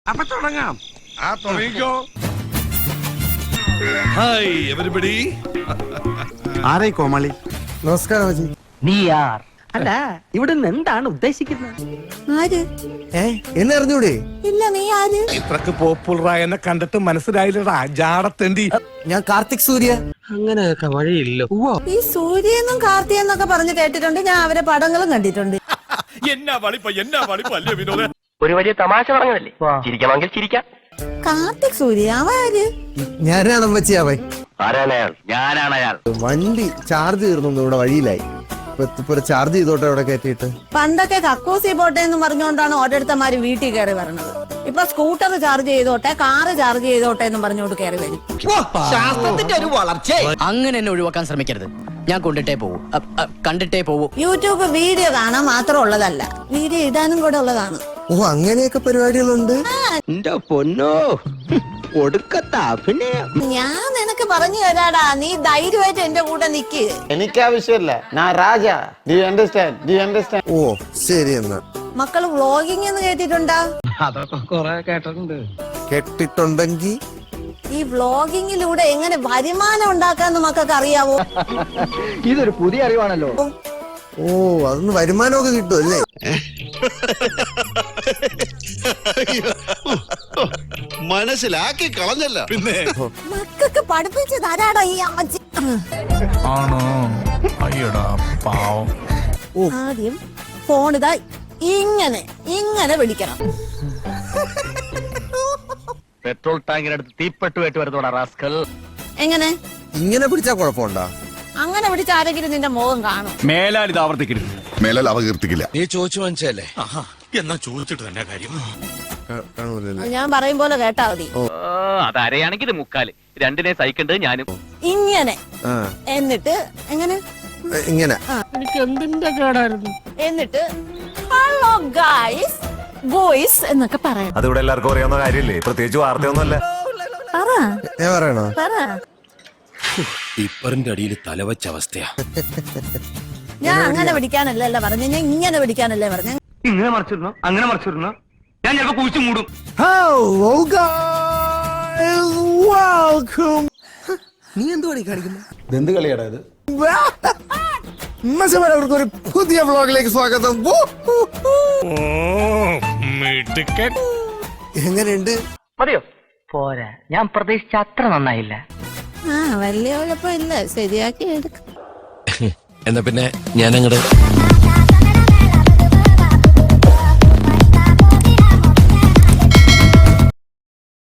അപ്പൊ തുടങ്ങാം. തുടങ്ങിക്കോ. Hi everybody. ആരായി കോമാളി? നമസ്കാരം അജി. നീ ആർ? അല്ല, ഇവിടുന്ന് എന്താണ് ഉദ്ദേശിക്കുന്നത്? ആര്? എന്നെ അറിഞ്ഞൂടെ? ഇല്ല, നീ ആര്? ഇത്രക്ക് പോപ്പുലറായ എന്നെ കണ്ടിട്ട് മനസ്സിലായില്ലടാ ജാടത്തേണ്ടി. ഞാൻ കാർത്തിക് സൂര്യ. അങ്ങനെയൊക്കെ വഴിയില്ലോ. ഈ സൂര്യനും കാർത്തിയെന്നൊക്കെ പറഞ്ഞു കേട്ടിട്ടുണ്ട്. ഞാൻ അവരെ പടങ്ങളും കണ്ടിട്ടുണ്ട്. എന്നാ വളിപ്പ അല്ലേ വിനോദ? ഒരു വലിയ തമാശ പറഞ്ഞതല്ലേ, ചിരിക്കണമെങ്കിൽ ചിരിക്കാം. കാർത്തിക് സൂര്യ അവര്? ഞാനാണ് അമ്മച്ചിയാവേ. ആരാണ് അയാൾ? ഞാനാണ് അയാൾ. വണ്ടി ചാർജ് തീർന്നു, ഇവിടെ വഴിയിലായി. ഇപ്പൊ ചാർജ് ചെയ്തോട്ടെ ഇവിടെ കയറ്റിയിട്ട്. പണ്ടൊക്കെ കക്കൂസി പോട്ടെ എന്ന് പറഞ്ഞുകൊണ്ടാണ് ഓരോരുത്തന്മാര് വീട്ടിൽ കയറി വരണത്. ഇപ്പൊ സ്കൂട്ടർ ചാർജ് ചെയ്തോട്ടെ, കാറ് ചാർജ് ചെയ്തോട്ടെ എന്നും പറഞ്ഞോണ്ട് കയറി വരും. ശാസ്ത്രത്തിന്റെ ഒരു വളർച്ച. അങ്ങനെ എന്നെ ഒഴിവാക്കാൻ ശ്രമിക്കരുത്. ഞാൻ കണ്ടിട്ടേ പോവൂ. യൂട്യൂബ് വീഡിയോ കാണാൻ മാത്രം ഉള്ളതല്ല, വീഡിയോ ഇടാനും കൂടെ ഉള്ളതാണ്. ഓ, അങ്ങനെയൊക്കെ പരിപാടികളുണ്ട്. എന്റെ പൊന്നോ, ഒടുക്കത്തെ അഭിനയം. ഞാൻ നിനക്ക് പറഞ്ഞു തരാടാ, നീ ധൈര്യമായിട്ട് എന്റെ കൂടെ നിക്ക്. എനിക്ക് ആവശ്യമില്ല, ഞാൻ രാജ. Do you understand? ഓ ശരി എന്നാ. മക്കള് വ്ളോഗിംഗ് എന്ന് കേട്ടിട്ടുണ്ടാ? അതൊക്കെ കൊറേ കേട്ടിട്ടുണ്ട്. കേട്ടിട്ടുണ്ടെങ്കി ഈ വ്ളോഗിങ്ങിലൂടെ എങ്ങനെ വരുമാനം ഉണ്ടാക്കാന്ന് മക്കൾക്ക് അറിയാവോ? ഇതൊരു പുതിയ അറിവാണല്ലോ. ഓ, അതൊന്ന് വരുമാനമൊക്കെ കിട്ടും അല്ലേ? മനസ്സിലാക്കി കളഞ്ഞല്ല പിന്നെ. മക്കൾക്ക് പഠിപ്പിച്ച് തരാടാ ഈ അമ്മച്ചി. ആണോ? അയ്യടാ പാവം. ആദ്യം ഫോൺ ഇതാ ഇങ്ങനെ പിടിക്കണം. പെട്രോൾ ടാങ്കിനടുത്ത് തീപ്പെട്ടുമായിട്ട് വരുന്നോടാ റാസ്കൽ. എങ്ങനെ? ഇങ്ങനെ പിടിച്ചാ കുഴപ്പമുണ്ടാ? അങ്ങനെ പിടിച്ച ആരെങ്കിലും നിന്റെ മുഖം കാണും. മേലാൽ ഇത് ആവർത്തിക്കരുത്. മേലാൽ അപകീർത്തിക്കില്ല. നീ ചോദിച്ചു വാങ്ങിച്ചല്ലേ? എന്നാ ചോദിച്ചിട്ട് തന്നെ കാര്യം. കാണൂലല്ലേ? ഞാൻ പറയും പോലെ കേട്ടാ മതി. അതരയാണെങ്കിൽ ഇത് മുക്കാല്, രണ്ടിനെ സഹിക്കേണ്ടത് ഞാനും. ഇങ്ങനെ ആ, എന്നിട്ട് എങ്ങനെ? ഇങ്ങനെ. എന്നിട്ട് ഹലോ ഗായ്സ് ബോയ്സ് എന്നൊക്കെ പറയാം. അതിവിടെ എല്ലാവർക്കും അറിയാവുന്ന കാര്യമില്ലേ, പ്രത്യേകിച്ച് വാർത്തയൊന്നുമല്ല. പറ ഞാൻ പറയണോ? പറ. ഇപ്പറിന്റെ അടിയിൽ തലവച്ച അവസ്ഥയാ. ഞാൻ അങ്ങനെ പിടിക്കാനല്ലല്ലോ പറഞ്ഞു, ഞാൻ ഇങ്ങനെ പിടിക്കാനല്ലേ പറഞ്ഞു. ഇങ്ങനെ മറിച്ചിരുന്നോ, അങ്ങനെ മറിച്ചിരുന്നോ, ഞാൻ ചിലപ്പോ കുഴിച്ചു മൂടും. Hello guys, welcome. നീ എന്തുവാണ് കാണിക്കുന്നത്? എന്ത് കളിയാടാ ഇത്? അവർക്ക് ഒരു പുതിയ വ്ലോഗിലേക്ക് സ്വാഗതം. എങ്ങനെയുണ്ട്? മതിയോ? പോരാ, ഞാൻ പ്രതീക്ഷിച്ച അത്ര നന്നായില്ല. വലിയ കുഴപ്പമില്ല, ശരിയാക്കി എടുക്കാം. എന്നാ പിന്നെ ഞാൻ അങ്ങോട്ട്